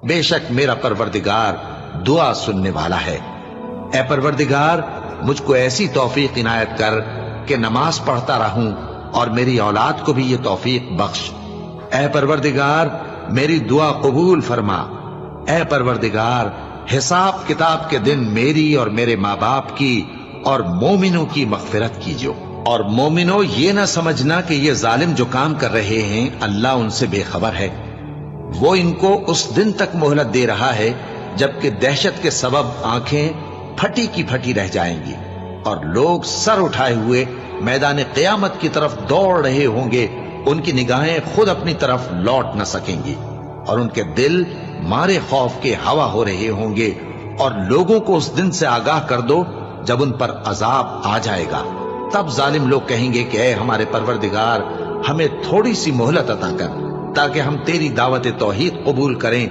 بے شک میرا پروردگار دعا سننے والا ہے۔ اے پروردگار مجھ کو ایسی توفیق عنایت کر کہ نماز پڑھتا رہوں اور میری اولاد کو بھی یہ توفیق بخش۔ اے پروردگار میری دعا قبول فرما۔ اے پروردگار حساب کتاب کے دن میری اور میرے ماں باپ کی اور مومنوں کی مغفرت کیجو۔ اور مومنوں یہ نہ سمجھنا کہ یہ ظالم جو کام کر رہے ہیں اللہ ان سے بے خبر ہے، وہ ان کو اس دن تک مہلت دے رہا ہے جبکہ دہشت کے سبب آنکھیں پھٹی کی پھٹی رہ جائیں گی اور لوگ سر اٹھائے ہوئے میدان قیامت کی طرف دوڑ رہے ہوں گے، ان کی نگاہیں خود اپنی طرف لوٹ نہ سکیں گی اور ان کے دل مارے خوف کے ہوا ہو رہے ہوں گے۔ اور لوگوں کو اس دن سے آگاہ کر دو جب ان پر عذاب آ جائے گا، تب ظالم لوگ کہیں گے کہ اے ہمارے پروردگار ہمیں تھوڑی سی مہلت عطا کر تاکہ ہم تیری دعوت توحید قبول کریں